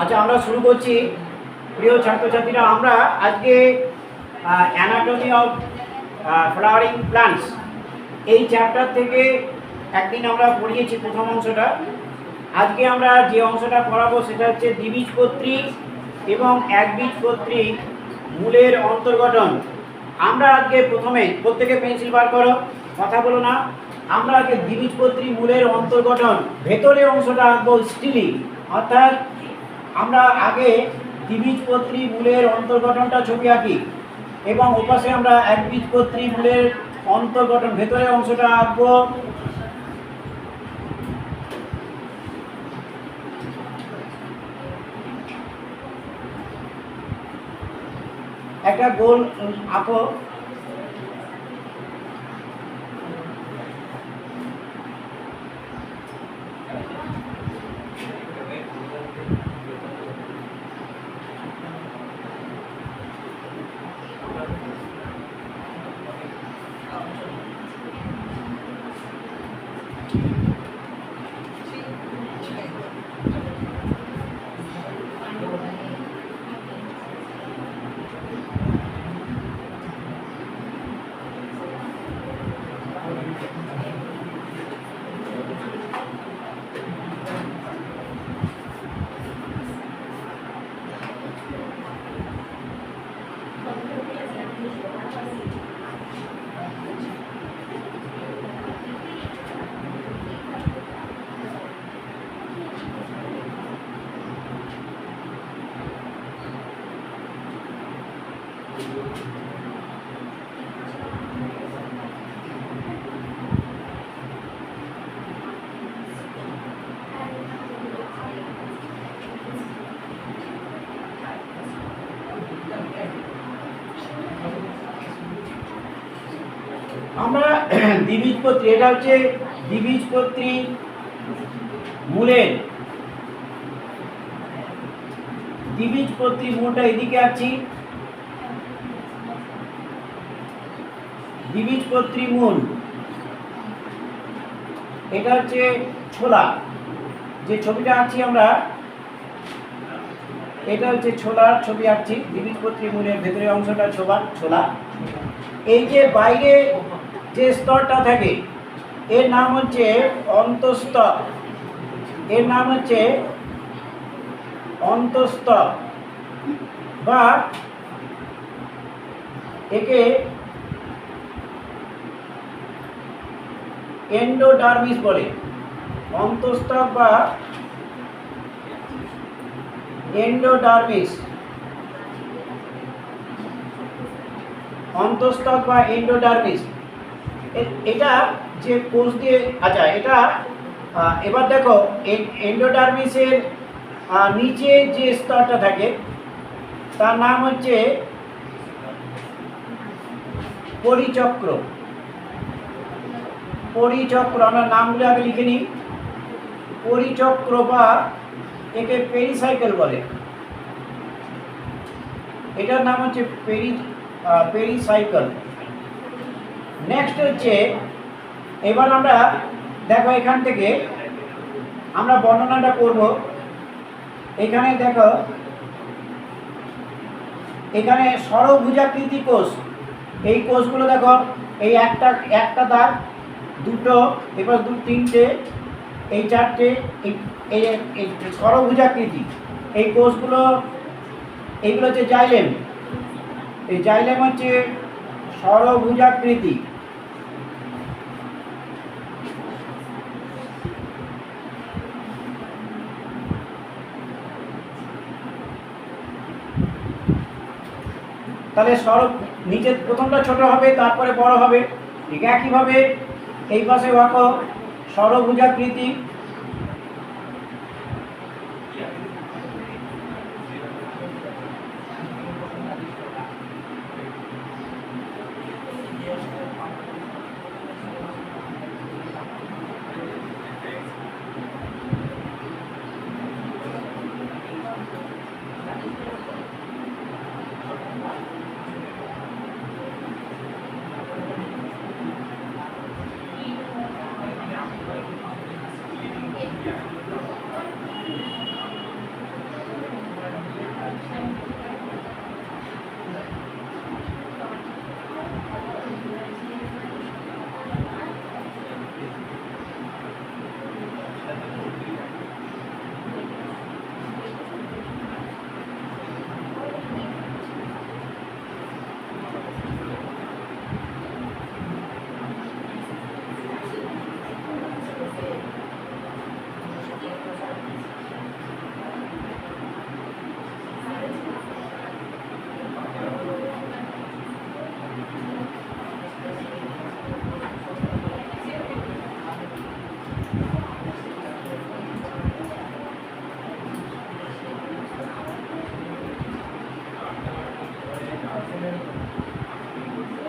আচ্ছা, আমরা শুরু করছি। প্রিয় ছাত্রছাত্রীরা, আমরা আজকে অ্যানাটমি অফ ফ্লাওয়ারিং প্লান্টস এই চ্যাপ্টার থেকে একদিন আমরা পড়িয়েছি প্রথম অংশটা। আজকে আমরা যে অংশটা পড়াবো সেটা হচ্ছে দ্বিবীজপত্রী এবং একবীজপত্রী মূলের অন্তর্গঠন। আমরা আজকে প্রথমে প্রত্যেকে পেন্সিল বার করো, কথা বলো না। আমরা আজকে দ্বিবীজপত্রী মূলের অন্তর্গঠন ভেতরের অংশটা আঁকবো স্টিলি, অর্থাৎ আমরা আগে দ্বিবীজপত্রী মূলের অন্তর্গঠনটা ছবি আঁকি এবং ওপাশে আমরা একবীজপত্রী মূলের অন্তর্গঠন ভেতরের অংশটা আঁকবো। একটা গোল আঁকো। আমরা দ্বিবীজপত্রী, এটা হচ্ছে দ্বিবীজপত্রী মূলের দ্বিবীজপত্রী মূলটা এদিকে আছি। দ্বিবীজপত্রী মূল এটা হচ্ছে ছোলা, যে ছবিটা আঁকছি আমরা এটা হচ্ছে ছোলার ছবি আঁকছি। দ্বিবীজপত্রী মূলের ভেতরের অংশটা ছোলা। এই যে বাইরে যে স্তরটা থাকে এর নাম হচ্ছে অন্তঃস্তর, এর নাম হচ্ছে অন্তঃস্তর বা একে এন্ডোডার্মিস বলে। অন্তঃস্তর বা এন্ডোডার্মিস, অন্তঃস্তর বা এন্ডোডার্মিস। এটা যে কোষ দিয়ে, আচ্ছা এটা এবার দেখো এন্ডোডার্মিসের নিচে যে স্তরটা থাকে তার নাম হচ্ছে পরিচক্র। পরিচক্র, আমরা নামগুলো আগে লিখে নিই। পরিচক্র বা একে পেরিসাইকেল বলে, এটার নাম হচ্ছে পেরিসাইকেল। নেক্সট হচ্ছে, এবার আমরা দেখো এখান থেকে আমরা বর্ণনাটা করব। এখানে দেখো এখানে ষড়ভুজাকৃতি কোষ, এই কোষগুলো দেখো, এই একটা দাগ, দুটো, এবার তিনটে, এই চারটে, এই ষড়ভুজাকৃতি এই কোষগুলো, এইগুলো হচ্ছে জাইলেম। এই জাইলেম হচ্ছে ষড়ভুজাকৃতি। তাহলে নিচে প্রথমটা ছোট হবে, তারপরে বড় হবে। ঠিক একইভাবে এই পাশে আঁকো ষড়ভুজাকৃতি।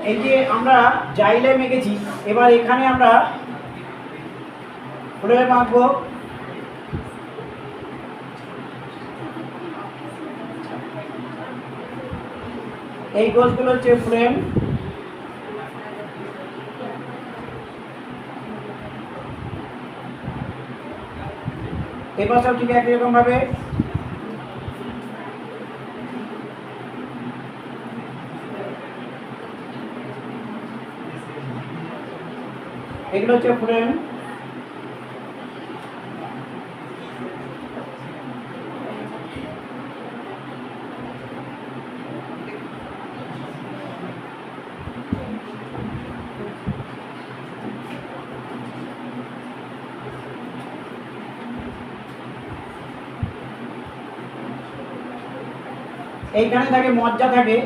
এই যে আমরা জাইলেম এঁকেছি, এবার এখানে আমরা ফ্লোয়েম আঁকবো। এই কোষগুলো হচ্ছে ফ্লোয়েম। এবার সব ঠিক একই রকম ভাবে এগুলো হচ্ছে ফ্লোয়েম। এইখানে থাকে মজ্জা থাকে।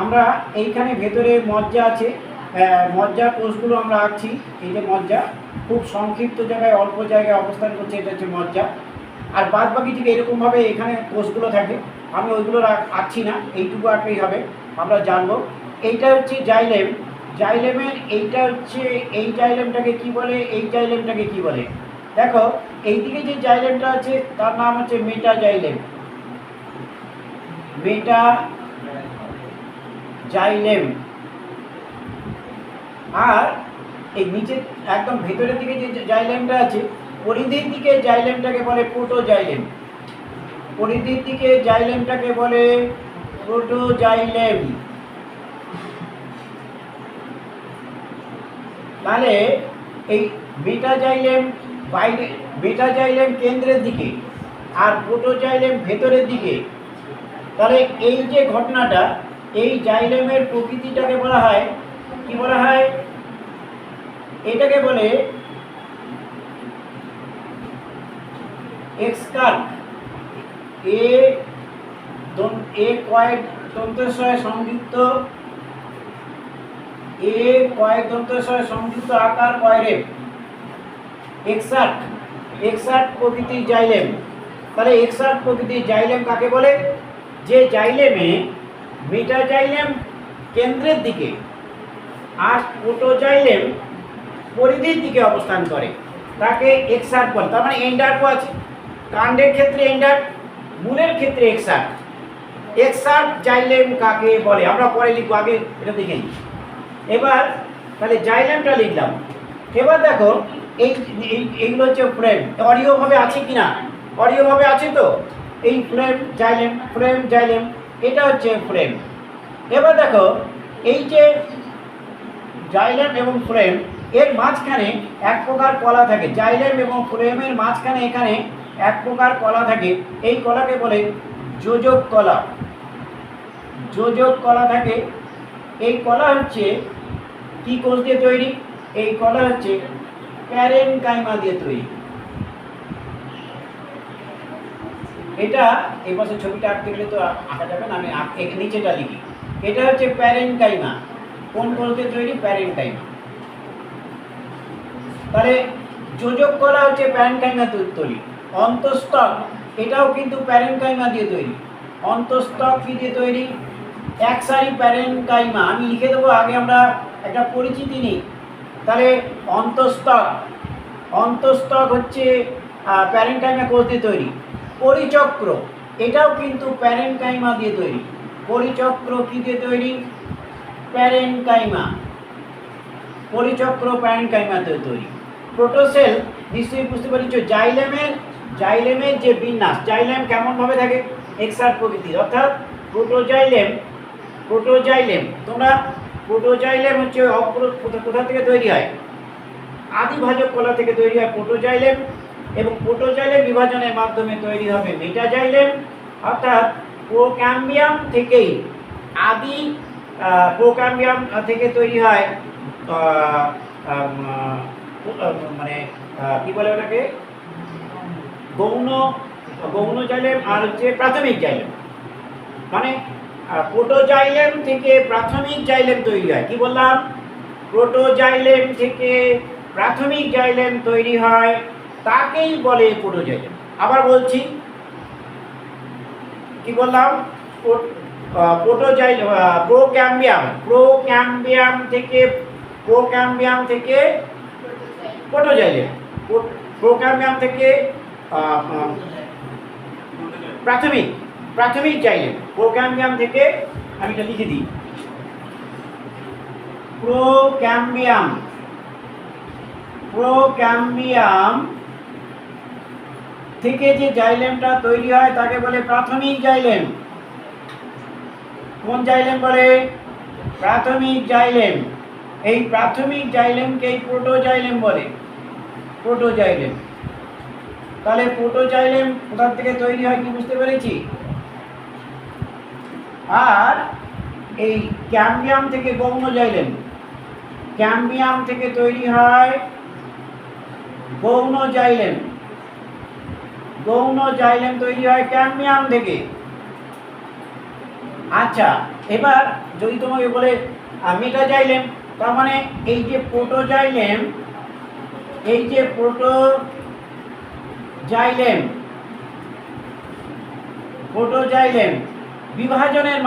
আমরা এইখানে ভেতরে মজ্জা আছে, মজ্জা কোষগুলো আমরা আঁকছি। এই যে মজ্জা খুব সংক্ষিপ্ত জায়গায় অল্প জায়গায় অবস্থান করছে, এটা হচ্ছে মজ্জা। আর বাদ বাকি ঠিক এরকমভাবে এখানে কোষগুলো থাকে, আমি ওইগুলো আঁকছি না, এইটুকু আঁকলেই হবে। আমরা জানবো এইটা হচ্ছে জাইলেম। জাইলেমের এইটা হচ্ছে, এই জাইলেমটাকে কি বলে, এই জাইলেমটাকে কি বলে। দেখো এইদিকে যে জাইলেমটা আছে তার নাম হচ্ছে মেটা জাইলেম। মেটা জাইলেম। আর এই নিচে একদম ভেতরের দিকে যে জাইলেমটা আছে, পরিধির দিকে জাইলেমটাকে বলে প্রোটোজাইলেম। পরিধির দিকে জাইলেমটাকে বলে প্রোটোজাইলেম। তাহলে এই মেটাজাইলেম বাইরে, মেটাজাইলেম কেন্দ্রের দিকে আর প্রোটোজাইলেম ভেতরের দিকে। তাহলে এই যে ঘটনাটা, এই জাইলেমের প্রকৃতিটাকে বলা হয় কি বলা হয়, এটাকে বলে এক্স কার্ভ। এ কয়েক দন্তস্বয় সংযুক্ত, এ কয়েক দন্তস্বয় সংযুক্ত আকার কয়রেপ, এক্সার্ট। এক্সার্ট প্রকৃতির জাইলেম। তাহলে এক্সার্ট প্রকৃতির জাইলেম কাকে বলে, যে জাইলেমে মেটাজাইলেম কেন্দ্রের দিকে আর প্রোটোজাইলেম পরিধির দিকে অবস্থান করে, তাকে এক্সার্ট বলে। তার মানে এন্ডার্কও আছে, কাণ্ডের ক্ষেত্রে এন্ডার্ক, মূলের ক্ষেত্রে এক্সার্ট। এক্সার্ট জাইলেম কাকে বলে আমরা পরে লিখবো, আগে এটা দেখে নিই। এবার তাহলে জাইলেমটা লিখলাম। এবার দেখো এইগুলো হচ্ছে ফ্রেম। অডিওভাবে আছে কি না, অডিওভাবে আছে তো। এই ফ্রেম জাইলেম, ফ্রেম জাইলেম, এটা হচ্ছে ফ্রেম। এবার দেখো এই যে জাইলেম এবং ফ্রেম, এর মাঝখানে এক প্রকার কলা থাকে। জাইলেম এবং ফ্রেমের মাঝখানে এখানে এক প্রকার কলা থাকে, এই কলাকে বলে যোজক কলা। যোজক কলা থাকে। এই কলা হচ্ছে কি কোষ দিয়ে তৈরি, এই কলা হচ্ছে প্যারেনকাইমা দিয়ে তৈরি। এটা এই পাশে ছবিটা আঁকতে গেলে তো আঁকা যাবে না, আমি নিচেটা লিখি। এটা হচ্ছে প্যারেনকাইমা। কোন কোষ দিয়ে তৈরি, প্যারেনকাইমা। তাহলে যোজক কলা হচ্ছে প্যারেনকাইমা তৈরি। অন্তঃস্থক, এটাও কিন্তু প্যারেনকাইমা দিয়ে তৈরি। অন্তঃস্থক কি দিয়ে তৈরি, এক সারি প্যারেনকাইমা। আমি লিখে দেবো, আগে আমরা একটা পরিচিতি নিই। তাহলে অন্তঃস্থক, অন্তঃস্থক হচ্ছে প্যারেনকাইমা কোষ দিয়ে তৈরি। পরিচক্র, এটাও কিন্তু প্যারেনকাইমা দিয়ে তৈরি। পরিচক্র কি দিয়ে তৈরি, প্যারেনকাইমা। পরিচক্র প্যারেনকাইমা দিয়ে তৈরি। প্রোটোসেল নিশ্চয়ই বুঝতে পারছো, জাইলেমের যে বিন্যাস, জাইলেম কেমনভাবে থাকে, এক্সার্ট প্রকৃতির। অর্থাৎ প্রোটোজাইলেম তোমরা, প্রোটোজাইলেম হচ্ছে কোথা থেকে তৈরি হয়, আদিভাজক কলা থেকে তৈরি হয় প্রোটোজাইলেম, এবং প্রোটোজাইলেম বিভাজনের মাধ্যমে তৈরি হবে মেটাজাইলেম। অর্থাৎ প্রোক্যাম্বিয়াম থেকেই আদি প্রোক্যাম্বিয়াম থেকে তৈরি হয় মানে কি বলে ওটাকে, গৌণ জাইলেম আর হচ্ছে প্রাথমিক জাইলেম। মানে প্রোটোজাইলেম থেকে প্রাথমিক জাইলেম তৈরি হয়। কি বললাম? প্রোটোজাইলেম থেকে প্রাথমিক জাইলেম তৈরি হয়, তাকেই বলে প্রোটোজাইলেম। আবার বলছি, কি বললাম? প্রোটোজাইলেম প্রোক্যাম্বিয়াম থেকে প্রোটোজাইলেম, প্রোক্যাম্বিয়াম থেকে প্রাথমিক জাইলেম, প্রোক্যাম্বিয়াম থেকে, আমি এটা লিখে দিই, প্রোক্যাম্বিয়াম থেকে যে জাইলেমটা তৈরি হয় তাকে বলে প্রাথমিক জাইলেম। কোন জাইলেম বলে? প্রাথমিক জাইলেম। এই প্রাথমিক জাইলেমকেই প্রোটোজাইলেম বলে, প্রোটোজাইলেম। তাহলে প্রোটোজাইলেম কোথা থেকে তৈরি হয় কি বুঝতে পেরেছি? আর এই ক্যাম্বিয়াম থেকে গৌণ জাইলেম, ক্যাম্বিয়াম থেকে তৈরি হয় গৌণ জাইলেম, গৌণ জাইলেম তৈরি হয় ক্যাম্বিয়াম থেকে। আচ্ছা, এবার যদি তোমাকে বলে মেটাজাইলেম, তার মানে এই যে প্রোটোজাইলেম, এই যে প্রোটোজাইলেম বিভাজনের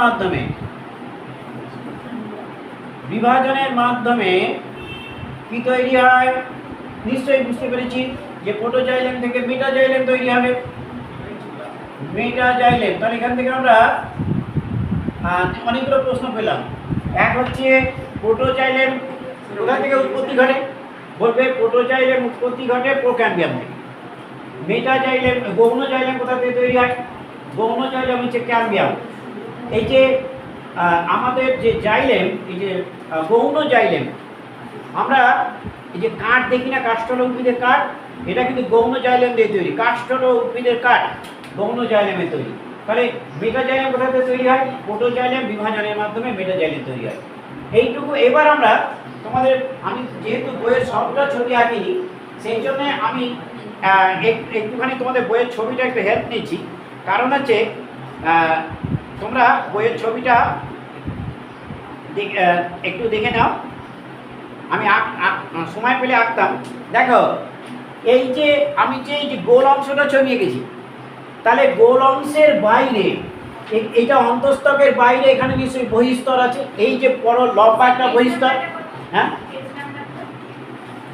মাধ্যমে কি তৈরি হয়? নিশ্চয়ই বুঝতে পেরেছি যে প্রোটোজাইলেম থেকে মেটাজাইলেম তৈরি হবে, মেটাজাইলেম। তাহলে এখান থেকে আমরা অনেকগুলো প্রশ্ন পেলাম। এক হচ্ছে প্রোটোজাইলেম কোথা থেকে উৎপত্তি ঘটে? বলবে প্রোটোজাইলেম উৎপত্তি ঘটে প্রোক্যাম্বিয়াম থেকে। মেটাজাইলেম, গৌণ জাইলেম কোথা থেকে তৈরি হয়? গৌণ জাইলেম হচ্ছে ক্যাম্বিয়াম। এই যে আমাদের যে জাইলেম, এই যে গৌণ জাইলেম, আমরা এই যে কাঠ দেখি না, কাষ্ঠল উদ্ভিদের কাঠ, এটা কিন্তু গৌণ জাইলেম দিয়ে তৈরি। কাষ্ঠল উদ্ভিদের কাঠ গৌণ জাইলেমে তৈরি। তাহলে মেটাজাইলেম কোথা থেকে তৈরি হয়? প্রোটোজাইলেম বিভাজনের মাধ্যমে মেটাজাইলেম তৈরি হয়। এইটুকু। এবার আমরা তোমাদের, আমি যেহেতু বইয়ের সবটা ছবি আঁকিনি, সেই জন্য আমি একটুখানি তোমাদের বইয়ের ছবিটা একটু হেল্প নিচ্ছি। কারণ হচ্ছে তোমরা বইয়ের ছবিটা একটু দেখে নাও। আমি সময় পেলে আঁকতাম। দেখো, এই যে আমি যে গোল অংশটা ছবি এঁকেছি, তাহলে গোল অংশের বাইরে, এইটা অন্তঃস্তকের বাইরে, এখানে নিশ্চয়ই বহিস্তর আছে। এই যে বড় লম্বা একটা বহিস্তর, হ্যাঁ,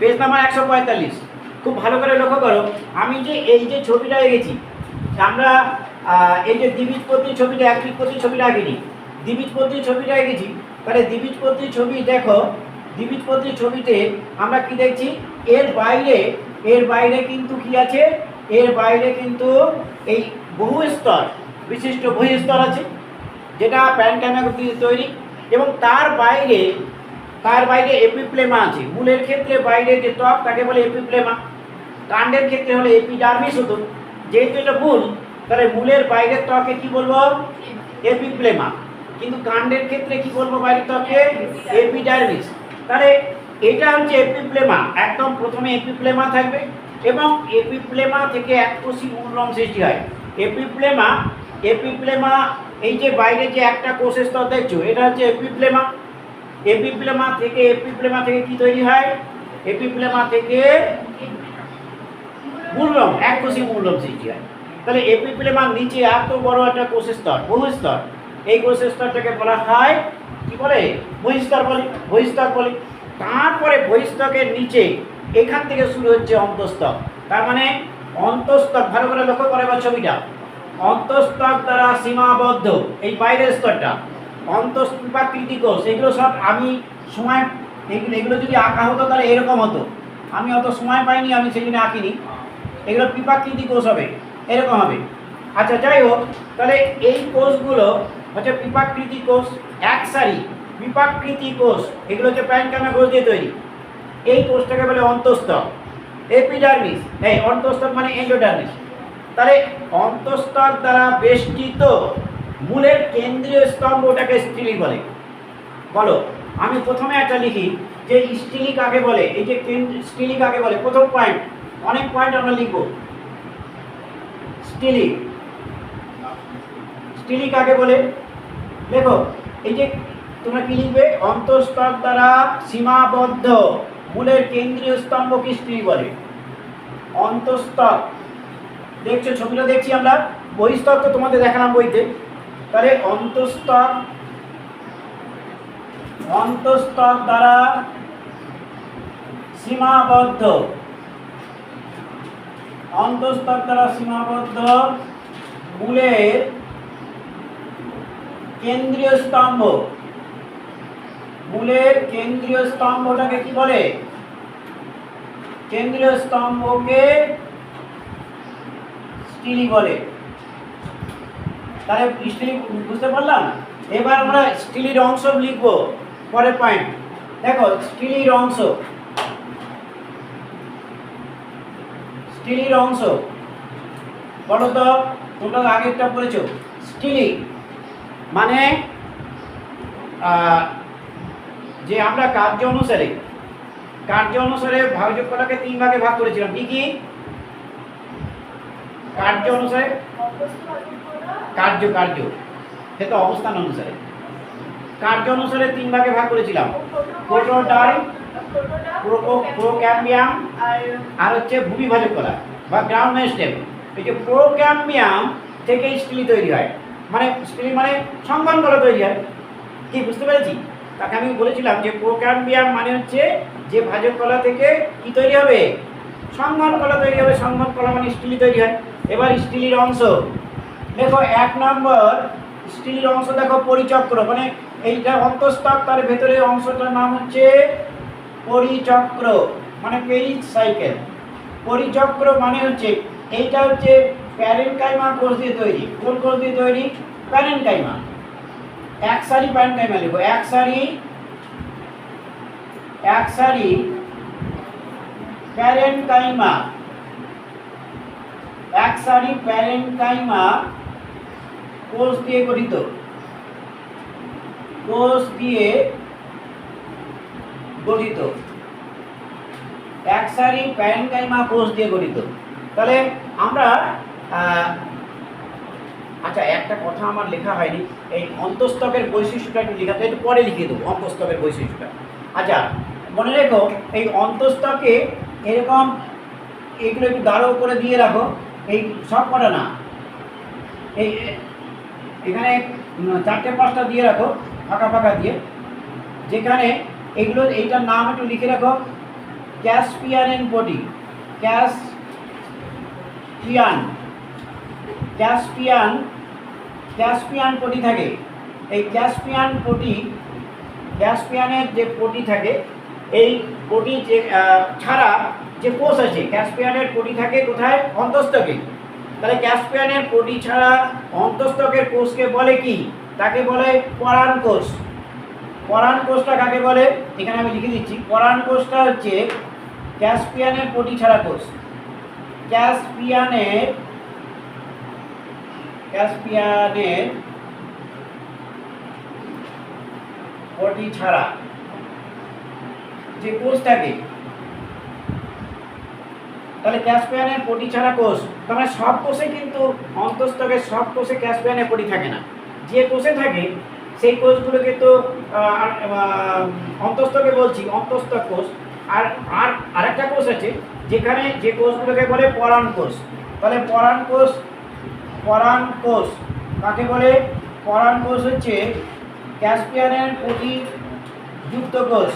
পেজ নাম্বার 145। খুব ভালো করে লক্ষ্য করো, আমি যে এই যে ছবিটা এঁকেছি, আমরা এই যে দ্বিবীজপত্রী ছবিটা, একবীজপত্রী ছবিটা আঁকিনি, দ্বিবীজপত্রী ছবিটা এঁকেছি। তাহলে দ্বিবীজপত্রী ছবি দেখো, দ্বিবীজপত্রী ছবিতে আমরা কি দেখছি? এর বাইরে কিন্তু কি আছে? এর বাইরে কিন্তু এই বহুস্তর বিশিষ্ট বহিস্তর আছে, যেটা প্যানক্যানাক দিয়ে তৈরি। এবং তার বাইরে এপিপ্লেমা আছে। মূলের ক্ষেত্রে বাইরে যে ত্বক তাকে বলে এপিপ্লেমা, কাণ্ডের ক্ষেত্রে হলে এপিডার্মিস হতো। যেহেতু এটা মূল, তাহলে মূলের বাইরের ত্বকে কি বলবো? এপিপ্লেমা। কিন্তু কাণ্ডের ক্ষেত্রে কি বলবো বাইরের ত্বকে? এপিডার্মিস। তাহলে এটা হচ্ছে এপিপ্লেমা, একদম প্রথমে এপিপ্লেমা থাকবে, এবং এপিপ্লেমা থেকে এককোষী মূলরম সৃষ্টি হয়। এপিপ্লেমা এই যে বাইরে যে একটা কোষের স্তর দেখছো, এটা হচ্ছে এপিপ্লেমা। এপিপ্লেমা থেকে কি তৈরি হয়? এপিপ্লেমা থেকে মূলরম, এককোষী মূলরম সৃষ্টি হয়। তাহলে এপিপ্লেমার নিচে এত বড় একটা কোষের স্তর, বহুস্তর, এই কোষের স্তরটাকে বলা হয় কি বলে? বহিস্তর বলে। তারপরে বহিস্তকের নিচে এখান থেকে শুরু হচ্ছে অন্তঃস্তক। তার মানে অন্তঃস্তক, ভালো করে লক্ষ্য করে বা ছবিটা, অন্তঃস্তক দ্বারা সীমাবদ্ধ এই বাইরের স্তরটা, অন্তঃস্থাকৃতি কোষ। এগুলো সব আমি সময়, এগুলো যদি আঁকা হতো তাহলে এরকম হতো। আমি অত সময় পাইনি, আমি সেদিনে আঁকিনি। এগুলো পিপাকৃতি কোষ হবে, এরকম হবে। আচ্ছা, যাই হোক, তাহলে এই কোষগুলো হচ্ছে পিপাকৃতি কোষ, এক সারি পিপাকৃতি কোষ। এগুলো হচ্ছে প্যানক্যানা কোষ দিয়ে তৈরি। এই কোষটাকে বলে অন্তঃস্থক। এপিডার্মিস, এই অন্তঃস্থক মানে এন্ডোডার্মিস। তাহলে অন্তঃস্থক দ্বারা বেষ্টিত মূলের কেন্দ্রীয় স্তম্ভটাকে স্টিলি বলে। বলো, আমি প্রথমে একটা লিখি যে স্টিলি কাকে বলে, এই যে স্টিলি কাকে বলে। প্রথম পয়েন্ট, অনেক পয়েন্ট আমরা লিখব। স্টিলি, স্টিলি কাকে বলে দেখো, এই যে তোমরা কি লিখবে, অন্তঃস্থক দ্বারা সীমাবদ্ধ মূলের কেন্দ্রীয় স্তম্ভকে স্টিলি বলে। অন্তঃস্থক, দেখছো ছবিটা দেখছি আমরা, বহিঃস্থক তো তোমাদের দেখালাম বইতে। তাহলে অন্তঃস্থক, অন্তঃস্থক দ্বারা সীমাবদ্ধ, অন্তঃস্থক দ্বারা সীমাবদ্ধ মূলের কেন্দ্রীয় স্তম্ভ, মূলের কেন্দ্রীয় স্তম্ভটাকে কি বলে, কেন্দ্রীয় স্তম্ভকে স্টিলি বলে। তাহলে স্টিলি বুঝতে পারলাম। এবার আমরা স্টিলির অংশ লিখব। পরের পয়েন্ট দেখো, স্টিলির অংশ, স্টিলির অংশ বলো তো, তোমরা আগেরটা পড়েছো। স্টিলি মানে যে আমরা কার্য অনুসারে, কার্য অনুসারে ভাগযোগ্যটাকে 3 ভাগে ভাগ করেছিলাম। কি কি? কার্য অনুসারে, কার্য, কার্য সে তো অবস্থান অনুসারে, কার্য অনুসারে 3 ভাগে ভাগ করেছিলাম। প্রোটোটাইপ, প্রোক্যাম্বিয়াম আর হচ্ছে ভূমিভাজক কলা বা গ্রাউন্ড মেরিস্টেম। এই যে প্রোক্যাম্বিয়াম থেকে স্টিলি তৈরি হয়, মানে স্টিলি মানে সংবহন কলা তৈরি হয়। কি বুঝতে পেরেছি? তাকে আমি বলেছিলাম যে প্রোক্যাম্বিয়াম মানে হচ্ছে যে ভাজক কলা থেকে কি তৈরি হবে, সংবহন কলা তৈরি হবে। সংবহন কলা মানে স্টিলি তৈরি হয়। এবার স্টিলির অংশ দেখো, 1 নম্বর স্টিলির অংশ দেখো পরিচক্র, মানে এইটা অন্তঃস্থক, তার ভেতরে অংশটার নাম হচ্ছে পরিচক্র, মানে পেরিস সাইকেল। পরিচক্র মানে হচ্ছে এইটা হচ্ছে প্যারেনকাইমা কোষ দিয়ে তৈরি। কোন কোষ দিয়ে তৈরি? প্যারেনকাইমা। এক সারি প্যারেনকাইমা লিখো, এক সারি, এক সারি প্যারেনকাইমা, এক সারি প্যারেনকাইমা কোষ দিয়ে গঠিত, কোষ দিয়ে গঠিত, এক সারি প্যারেনকাইমা কোষ দিয়ে গঠিত। তাহলে আমরা আচ্ছা, একটা কথা আমার লেখা হয়নি, এই অন্তঃস্থকের বৈশিষ্ট্যটা একটু লেখাতে, একটু পরে লিখে দেবো অন্তঃস্থকের বৈশিষ্ট্যটা। আচ্ছা, মনে রেখো এই অন্তঃস্থকে এরকম এইগুলো একটু গাঢ় করে দিয়ে রাখো, এই সব কটা না, এই এখানে 4টে-5টা দিয়ে রাখো ফাঁকা ফাঁকা দিয়ে, যেখানে এগুলো, এইটার নাম একটু লিখে রাখো, Caspian body, Caspian, Caspian, Caspian পটি থাকে। এই ক্যাসপিয়ান পটি, ক্যাসপিয়ানের যে পটি থাকে, এই পটি যে ছাড়া যে কোষ আছে, ক্যাসপিয়ানের পটি থাকে কোথায়? অন্তঃস্থকে। তাহলে ক্যাসপিয়ানের পটি ছাড়া অন্তঃস্থকের কোষকে বলে কি? তাকে বলে পরাণ কোষ। পরাণ কোষটা কাকে বলে? এখানে আমি লিখে দিচ্ছি, পরাণ কোষটা হচ্ছে ক্যাসপিয়ানের পটি ছাড়া কোষ। ক্যাসপিয়ানের, ক্যাসপিয়ানের পটি ছাড়া যে কোষ থাকে, তাহলে ক্যাসপিয়ানের পটি ছাড়া কোষ, তার মানে সব কোষে কিন্তু অন্তঃস্থকের সব কোষে ক্যাসপিয়ানের পটি থাকে না। যে কোষে থাকে সেই কোষগুলোকে তো অন্তঃস্থকে বলছি, অন্তঃস্থক কোষ। আর আর আরেকটা কোষ আছে যেখানে, যে কোষগুলোকে বলে পরাণ কোষ। তাহলে পরাণ কোষ, পরাণ কোষ কাকে বলে? পরাণ কোষ হচ্ছে ক্যাসপিয়ানের পটি যুক্ত কোষ।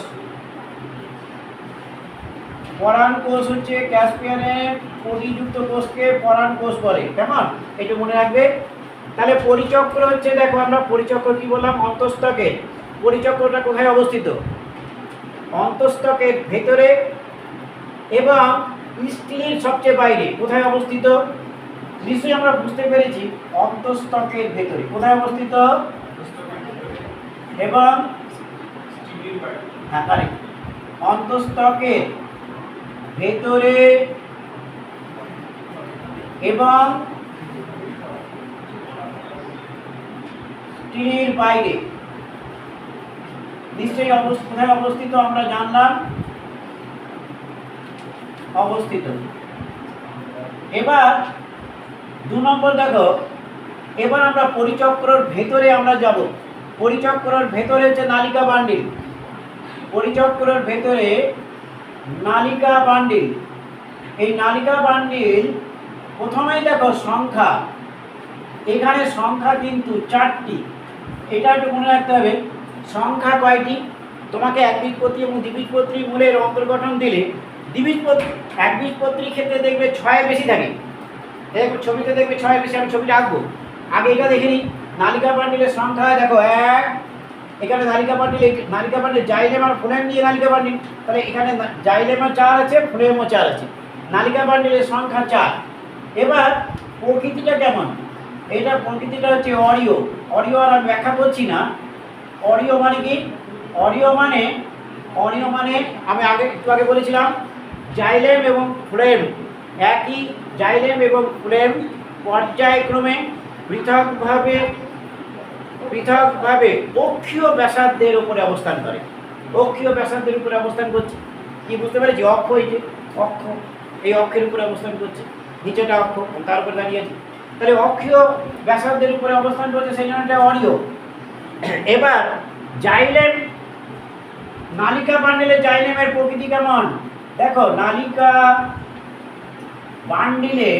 পরাণ কোষ হচ্ছে ক্যাসপিয়ানের পটিযুক্ত কোষকে পরাণ কোষ বলে। কেমন? এটা মনে রাখবে। তাহলে পরিচক্র হচ্ছে, দেখো আমরা পরিচক্র কি বললাম? অন্তঃস্থকে। পরিচক্রটা কোথায় অবস্থিত? অন্তঃস্থকের ভেতরে এবং স্টিলির সবচেয়ে বাইরে। কোথায় অবস্থিত? নিশ্চয়ই আমরা বুঝতে পেরেছি, অন্তঃস্থকের ভেতরে। কোথায় অবস্থিত? এবং হ্যাঁ, কারেক্ট, অন্তঃস্থকের ভেতরে এবং স্টিলের বাইরে। নিশ্চয়ই কোথায় অবস্থিত আমরা জানলাম, অবস্থিত। এবার 2 নম্বর দেখো, এবার আমরা পরিচক্রর ভেতরে আমরা যাব। পরিচক্রর ভেতরে হচ্ছে নালিকা বান্ডিল। পরিচক্রর ভেতরে নালিকা বান্ডিল। এই নালিকা বান্ডিল প্রথমেই দেখো সংখ্যা, এখানে সংখ্যা কিন্তু 4টি। এটা একটু মনে রাখতে হবে, সংখ্যা কয়টি। তোমাকে একবীজপত্রী এবং দ্বিবীজপত্রী মূলের অন্তর্গঠন দিলে একবীজপত্রীর ক্ষেত্রে দেখবে 6 বেশি থাকে। দেখো ছবিতে দেখবে 6 বেশি। আমি ছবিটা আঁকবো, আগে এটা দেখে নিই। নালিকা বান্ডিলের সংখ্যা দেখো 1। এখানে নালিকা বান্ডিল জাইলেম আর ফ্লোয়েম নিয়ে নালিকা বান্ডিল, তাহলে এখানে জাইলেমও 4 আছে, ফ্লোয়েমও 4 আছে। নালিকা বান্ডিলের সংখ্যা 4। এবার প্রকৃতিটা কেমন, এটা প্রকৃতিটা হচ্ছে অরিও। অরিও আর আমি ব্যাখ্যা করছি না। অরিও মানে কি? অরিও মানে আমি একটু আগে বলেছিলাম, জাইলেম এবং ফ্লোয়েম একই। জাইলেম এবং ফ্লোয়েম পর্যায়ক্রমে পৃথকভাবে অক্ষীয় ব্যাসার্ধের উপরে অবস্থান করে। অক্ষীয় ব্যাসার্ধের উপরে অবস্থান করছে। কি বুঝতে পারছি? অক্ষ, এই যে অক্ষ, এই অক্ষের উপরে অবস্থান করছে। নিচেটা অক্ষ, তার উপরে দাঁড়িয়ে আছে। তাহলে অক্ষীয় ব্যাসার্ধের উপরে অবস্থান করছে, সেই জন্য এটা অরিও। এবার জাইলেম, নালিকা বান্ডিলে জাইলেমের প্রকৃতি কেমন দেখো। নালিকা বান্ডিলে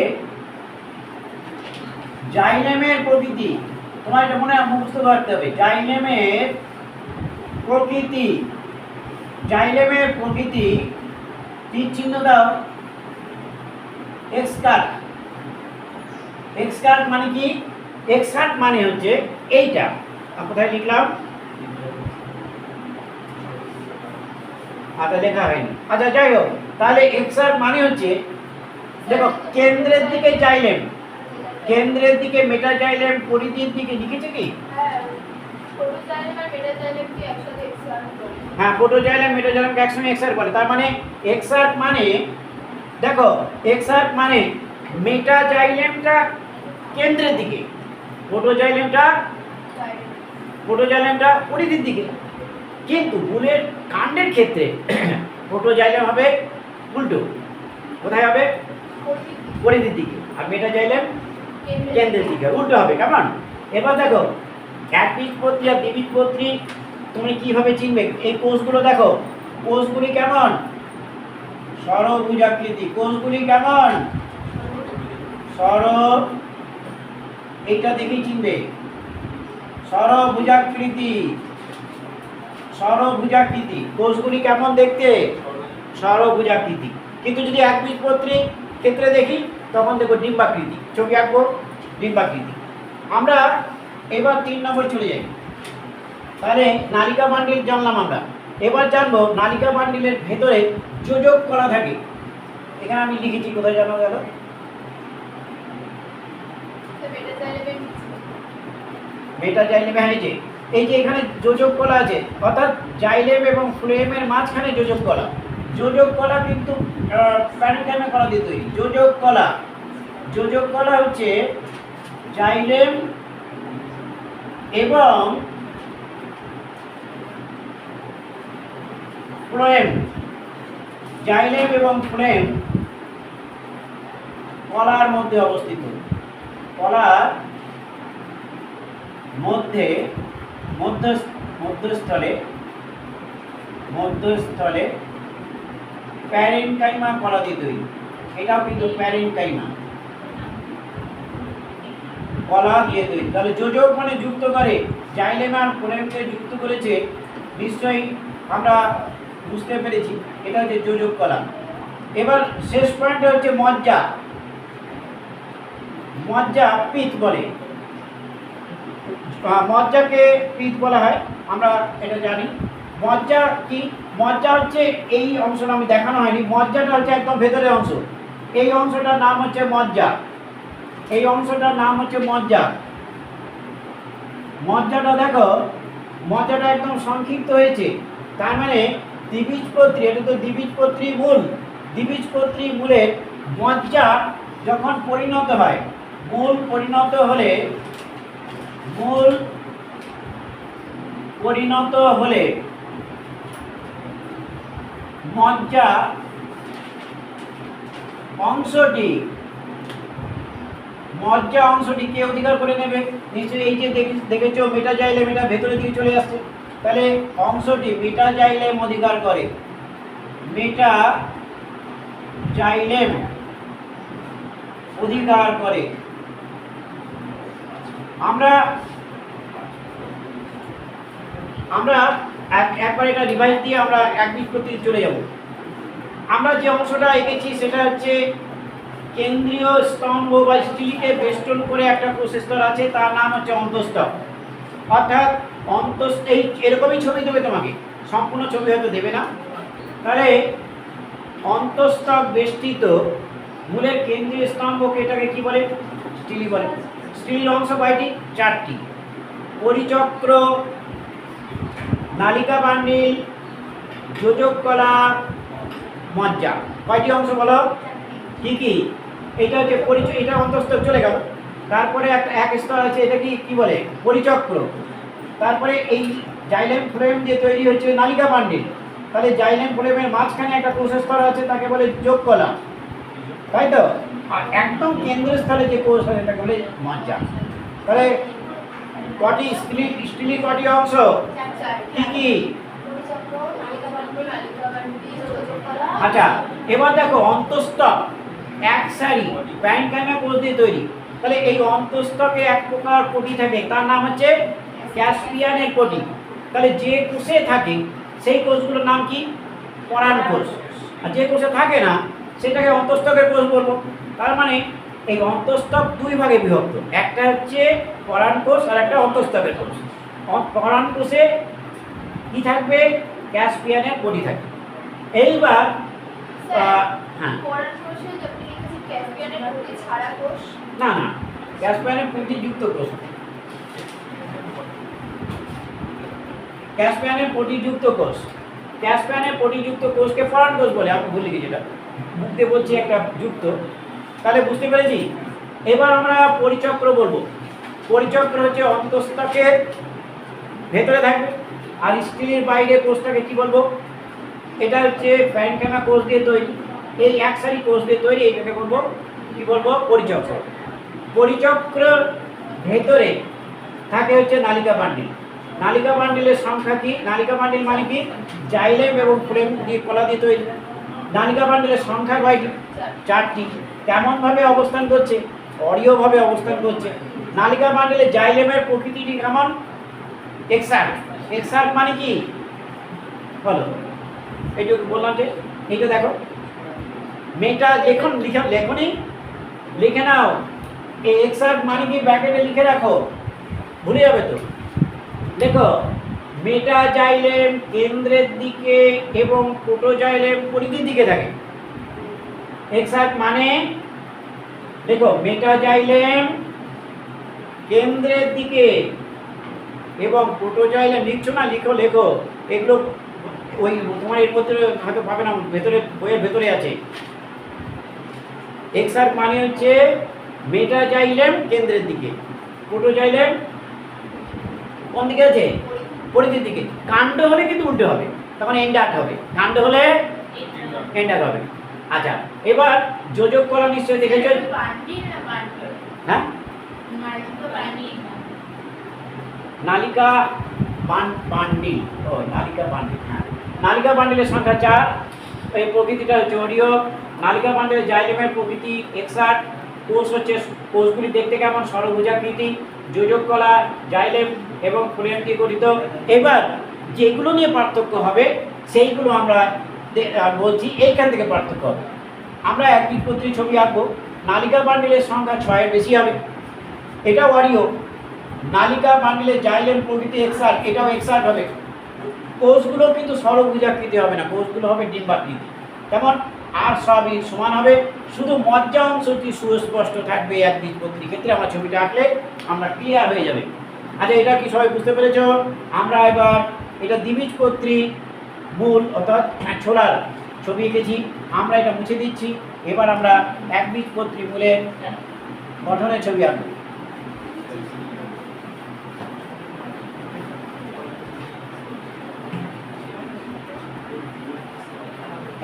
জাইলেমের প্রকৃতি তোমার এটা মনে মুখস্থ করতে হবে। জাইলেমের প্রকৃতি তীর চিহ্ন দাও, এক্সকার্ট। এক্সকার্ট মানে কি? এক্সকার্ট মানে হচ্ছে এইটা। কোথায় লিখলাম? আচ্ছা, লেখা হয়নি। আচ্ছা, যাই হোক, তাহলে এক্সকার্ট মানে হচ্ছে দেখো কেন্দ্রের দিকে জাইলেম, কেন্দ্রের দিকে মেটা জাইলেম, পরিধির দিকে লিখেছে কি? হ্যাঁ, প্রোটো জাইলেম মেটা জাইলেমকে একসঙ্গে এক্সার্ট বলে। তার মানে এক্সার্ট মানে দেখো, এক্সার্ট মানে মেটা জাইলেমটা কেন্দ্রের দিকে, প্রোটো জাইলেমটা পরিধির দিকে। কিন্তু মূলের কাণ্ডের ক্ষেত্রে প্রোটো জাইলেম হবে উল্টো। কোথায় হবে? পরিধির দিকে। আর মেটা জাইলেম কেন্দ্রের দিকে, উল্টো হবে। কেমন? এবার দেখো একবীজপত্রী আর দ্বিবীজপত্রী তুমি কিভাবে চিনবে? এই কোষগুলো দেখো, কোষগুলি কেমন? ষড়ভুজাকৃতি। কোষগুলি কেমন? এইটা দেখেই চিনবে, ষড়ভুজাকৃতি। কোষগুলি কেমন দেখতে? ষড়ভুজাকৃতি। কিন্তু যদি একবীজপত্রী ক্ষেত্রে দেখি তখন দেখো ডিম্বাকৃতি। ছবি আঁকবো, ডিম্বাকৃতি। আমরা এবার 3 নম্বর চলে যাই। তাহলে নালিকা বান্ডিল জানলাম আমরা। এবার জানবো নালিকা বান্ডিলের ভেতরে যোজক কলা থাকে। এখানে আমি লিখেছি, কোথায় জানা গেল? মেটা জাইলেমে হয়েছে। এই যে এখানে যোজক কলা আছে, অর্থাৎ জাইলেম এবং ফ্লোয়েমের মাঝখানে যোজক কলা। যোজক কলা কিন্তু প্যারেনকাইমা কলা দিয়ে তৈরি। যোজক কলা হচ্ছে জাইলেম এবং ফ্লোয়েম। জাইলেম এবং ফ্লোয়েম কলার মধ্যে অবস্থিত। কলার মধ্যস্থলে প্যারেনকাইমা কলা দিয়ে তৈরি। এটাও কিন্তু প্যারেনকাইমা কলা দিয়ে তৈরি। তাহলে যোজক মানে যুক্ত করে, জাইলেম আর ফ্লোয়েমকে যুক্ত করেছে, নিশ্চয়ই আমরা বুঝতে পেরেছি। এটা হচ্ছে যোজক কলা। এবার শেষ পয়েন্টে হচ্ছে মজ্জা পিত বলে। মজ্জাকে পিত বলা হয়, আমরা এটা জানি। মজ্জা কি? মজ্জা হচ্ছে এই অংশটা আমি দেখানো হয়নি। মজ্জাটা হচ্ছে একদম ভেতরের অংশ। এই অংশটার নাম হচ্ছে মজ্জা। মজ্জাটা দেখো, মজ্জাটা একদম সংক্ষিপ্ত হয়েছে। তার মানে দ্বিবীজপত্রী, এটা তো দ্বিবীজপত্রী মূল। দ্বিবীজপত্রী মূলের মজ্জা যখন পরিণত হয়, মূল পরিণত হলে মজ্জা অংশটি কে অধিকার করে নেবে? নিশ্চয়ই এই যে দেখেছো মেটাজাইলেম, এটা ভেতরের দিকে চলে আসছে, তাহলে অংশটি মেটাজাইলেম অধিকার করে। মেটাজাইলেম অধিকার করে। আমরা একবার এটা রিভাইজ দিয়ে আমরা একবীজপত্রী চলে যাব। আমরা যে অংশটা এঁকেছি সেটা হচ্ছে কেন্দ্রীয় স্তম্ভ বা স্টিলকে বেষ্টন করে একটা প্রসেসর আছে, তার নাম হচ্ছে অন্তঃস্থক। অর্থাৎ এই এরকমই ছবি দেবে তোমাকে, সম্পূর্ণ ছবি হয়তো দেবে না। তাহলে অন্তঃস্থক বেষ্টিত মূলের কেন্দ্রীয় স্তম্ভকে এটাকে কি বলে? স্টিলি বলে। স্টিল অংশ কয়টি? 4টি। পরিচক্র, নালিকা বান্ডিল, যোজক কলা, মজ্জা। কয়টি অংশ বলো? কি কি? এটা হচ্ছে পরিচয়, এটা অন্তঃস্থক চলে গেল। তারপরে এক স্তর আছে, এটা কি বলে? পরিচক্র। তারপরে এই জাইলেম ফ্লোয়েম দিয়ে তৈরি হচ্ছে নালিকা বান্ডিল। তাহলে জাইলেম ফ্লোয়েমের মাঝখানে একটা কোষ স্তর আছে, তাকে বলে যোগ কলা, তাই তো? আর একদম কেন্দ্রস্থলে যে কোষ আছে তাকে বলে মজ্জা। তাহলে কটি স্টিলি কটি অংশ? কি কি? আচ্ছা, এবার দেখো অন্তঃস্থক এক সারি প্যারেনকাইমা কোষ দিয়ে তৈরি। তাহলে এই অন্তঃস্থকে এক প্রকার কোটি থাকে, তার নাম হচ্ছে ক্যাসপিয়ানের কোটি। তাহলে যে কোষে থাকে সেই কোষগুলোর নাম কি? পরাণ কোষ। আর যে কোষে থাকে না সেটাকে অন্তঃস্থকের কোষ বলবো। তার মানে এই অন্তঃস্থক দুই ভাগে বিভক্ত, একটা হচ্ছে পরাণ কোষ আর একটা অন্তঃস্থকের কোষ। পরাণ কোষে কি থাকবে? ক্যাসপিয়ানের কোটি থাকবে। এইবার হ্যাঁ, না না, ক্যাসপিয়ানের প্রতিযুক্ত কোষ, ক্যাসপিয়ানের প্রতিযুক্ত কোষ, ক্যাসপিয়ানের প্রতিযুক্ত কোষকে পরাণ কোষ বলে। আমি ভুলে গেছি, এটা মুখতে বলছি একটা যুক্ত। তাহলে বুঝতে পেরেছি। এবার আমরা পরিচক্র বলবো। পরিচক্র হচ্ছে অন্তঃস্থকের ভেতরে থাকবে, আর স্টিলের বাইরে কোষটাকে কি বলবো? এটা হচ্ছে প্যারেনকাইমা কোষ দিয়ে তৈরি, এই এক সারি কোষ দিয়ে তৈরি, এটাকে বলবো কি বলবো? পরিচক্র। পরিচক্রের ভেতরে থাকে হচ্ছে নালিকা বান্ডিল। নালিকা বান্ডিলের সংখ্যা কি? নালিকা বান্ডিল মানে কি? জাইলেম এবং ফ্লোয়েম দিয়ে কলা দিয়ে তৈরি। নালিকা বান্ডিলের সংখ্যা কয়টি? 4টি। কেমনভাবে অবস্থান করছে? অরীয়ভাবে অবস্থান করছে। নালিকা বান্ডিলে জাইলেমের প্রকৃতিটি কেমন? এক্সাক্ট। এক্সাক্ট মানে কি বলো? এইটুকু বললাম যে এইটা দেখো, মেয়েটা লেখনি লিখে নাও। এই এক্সাক্ট মানে কি ব্র্যাকেটে লিখে রাখো, ভুলে যাবে তো। দেখো, মেটাজাইলেম কেন্দ্রের দিকে এবং প্রোটোজাইলেম পরিধির দিকে থাকে। এক্সাক্ট মানে দেখো, মেটাজাইলেম কেন্দ্রের দিকে এবং প্রোটোজাইলেম, লিখছো না? লেখো এগুলো ওই তোমার এর মধ্যে হয়তো পাবে না, ভেতরে বইয়ের ভেতরে আছে। এক্সাক্ট মানে হচ্ছে মেটাজাইলেম কেন্দ্রের দিকে, প্রোটোজাইলেম কোন দিকে আছে? পরিধির দিকে। কাণ্ড হলে কিন্তু উল্টো হবে, তখন এন্ডার্ট হবে। কাণ্ড হলে এন্ডার্ট হবে। আচ্ছা, এবার যোজক কলা নিশ্চয়ই দেখেছো। হ্যাঁ, নালিকা বান্ডিল। ও নালিকা বান্ডিল, হ্যাঁ, নালিকা বান্ডিলের সংখ্যা 4। এই প্রকৃতিটা হচ্ছে অরীয়। নালিকা বান্ডিলের জাইলেমের প্রকৃতি এক্সাক্ট। কোষ হচ্ছে, কোষগুলি দেখতে কেমন? ষড়ভুজাকৃতি। যোজক কলা জাইলেম এবং ফ্লোয়েম দিয়ে গঠিত। এবার যেগুলো নিয়ে পার্থক্য হবে সেইগুলো আমরা বলছি, এইখান থেকে পার্থক্য হবে। আমরা একবীজপত্রী ছবি আঁকবো। নালিকা বান্ডিলের সংখ্যা 6-এর বেশি হবে, এটাও অরীয়। নালিকা বান্ডিলের জাইলেম প্রকৃতি এক্সাক্ট, এটাও এক্সাক্ট হবে। কোষগুলো কিন্তু ষড়ভুজাকৃতি হবে না, কোষগুলো হবে ডিম্বাকৃতি। কেমন? আর সবই সমান হবে, শুধু মজ্জা অংশটি সুস্পষ্ট থাকবে একবীজপত্রী ক্ষেত্রে। আমরা ছবিটা আঁকলে আমরা ক্লিয়ার হয়ে যাবে। আচ্ছা, এটা কি সবাই বুঝতে পেরেছ? আমরা এবার এটা দ্বিবীজপত্রী মূল অর্থাৎ ছোলার ছবি এঁকেছি। আমরা এটা মুছে দিচ্ছি। এবার আমরা একবীজপত্রী মূলের গঠনের ছবি আঁকব।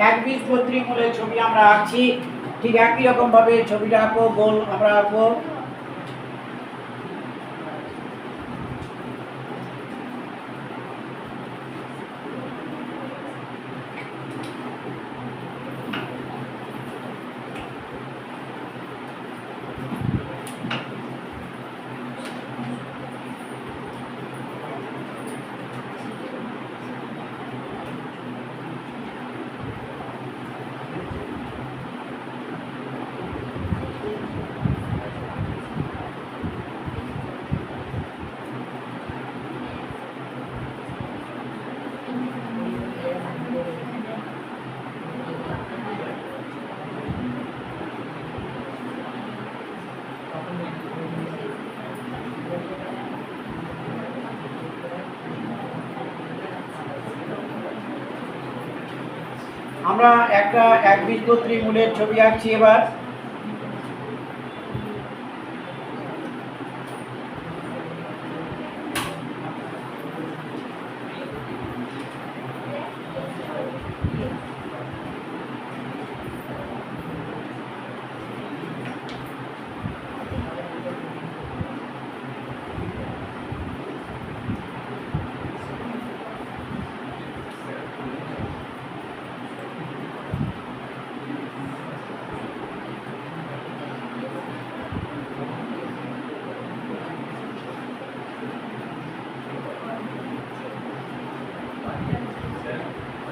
একবীজপত্রী মূলের ছবি আমরা আঁকছি। ঠিক একই রকম ভাবে ছবিটা আঁকবো, গোল আমরা আঁকবো। আমরা একটা একবীজপত্রী মূলের ছবি আঁকছি এবার।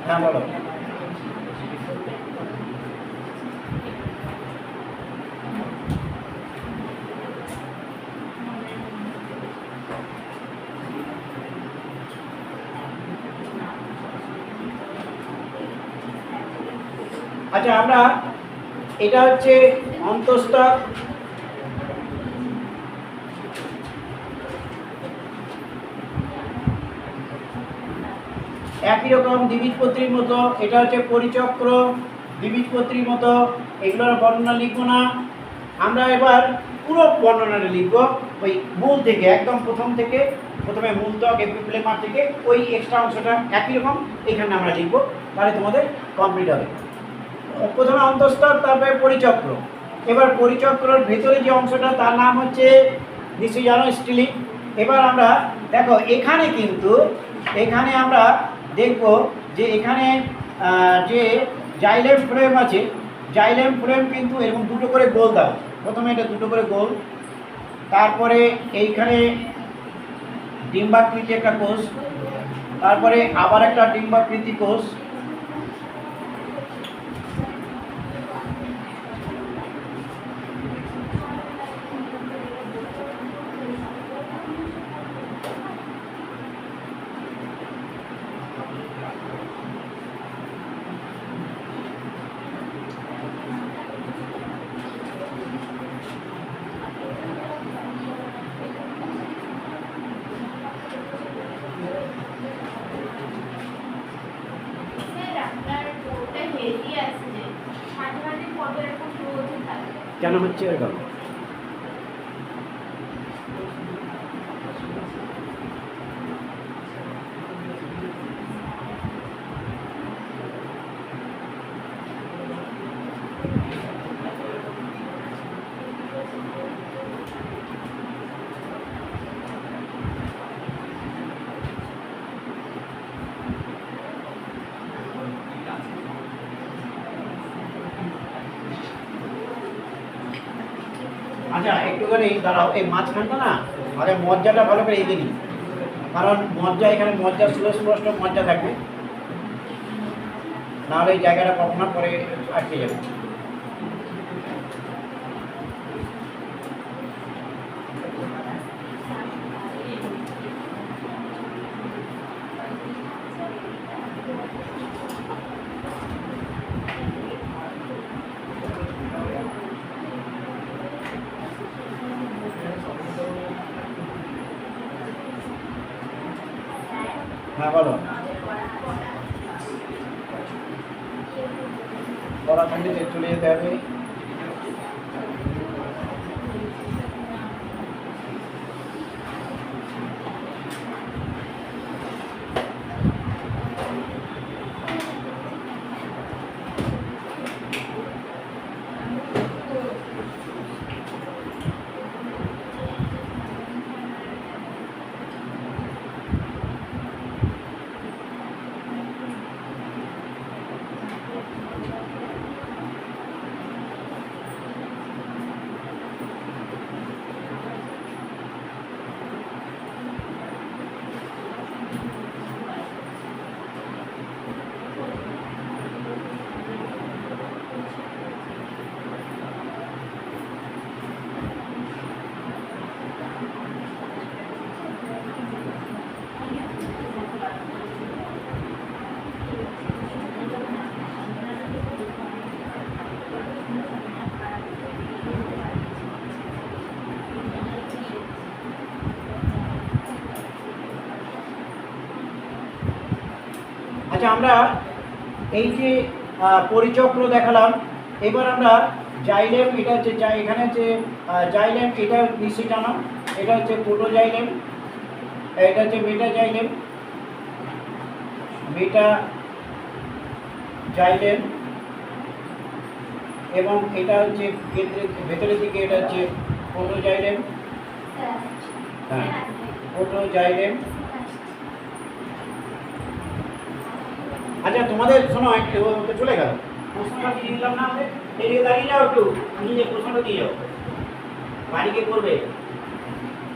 হ্যাঁ বলো। আচ্ছা, আমরা এটা হচ্ছে অন্তঃস্থক। একই রকম দ্বিবীজপত্রীর মতো এটা হচ্ছে পরিচক্র, দ্বিবীজপত্রীর মতো। এগুলোর বর্ণনা লিখবো না আমরা। এবার পুরো বর্ণনাটা লিখবো ওই মূল থেকে, একদম প্রথম থেকে। প্রথমে মূলত্বক এপিফ্লেমা থেকে ওই এক্সট্রা অংশটা একই রকম এখানে আমরা লিখবো, তাহলে তোমাদের কমপ্লিট হবে। প্রথমে অন্তঃস্থক, তারপরে পরিচক্র। এবার পরিচক্রর ভেতরে যে অংশটা তার নাম হচ্ছে নিশ্চয়ই জানো স্টিলিং। এবার আমরা দেখো এখানে কিন্তু এখানে আমরা দেখব যে এখানে যে জাইলেম ফ্রেম আছে, জাইলেম ফ্রেম কিন্তু এরকম দুটো করে গোল দাও। প্রথমে এটা দুটো করে গোল, তারপরে এইখানে ডিম্বাকৃতি একটা কোষ, তারপরে আবার একটা ডিম্বাকৃতি কোষ, কেন হচ্ছে এরকম? আচ্ছা, একটুখানি দাঁড়াও। এই মাঝখানটা না আগে মজ্জাটা ভালো করে এগিয়ে নিই, কারণ মজ্জা এখানে মজ্জা সুস্পষ্ট মজ্জা থাকবে, নাহলে এই জায়গাটা কখনো পরে আটকে যাবে। হ্যাঁ বলো। বলা থাকলে চলে যেতে হবে। আচ্ছা, আমরা এই যে পরিচক্র দেখালাম, এবার আমরা জাইলেম, এটা হচ্ছে এখানে হচ্ছে জাইলেম, এটা নিশ্চয় জানো, এটা হচ্ছে প্রোটোজাইলেম, এটা হচ্ছে মেটাজাইলেম, মেটাজাইলেম, এবং এটা হচ্ছে ভেতরের দিকে এটা হচ্ছে প্রোটোজাইলেম। হ্যাঁ, প্রোটোজাইলেম। আচ্ছা, তোমাদের শোনো, একটু চলে গেল, প্রশ্নটা দিয়ে দিলাম না আমাদের, এদিকে দাঁড়িয়ে যাও, একটু নিজে প্রশ্নটা দিয়ে যাও, বাড়িকে করবে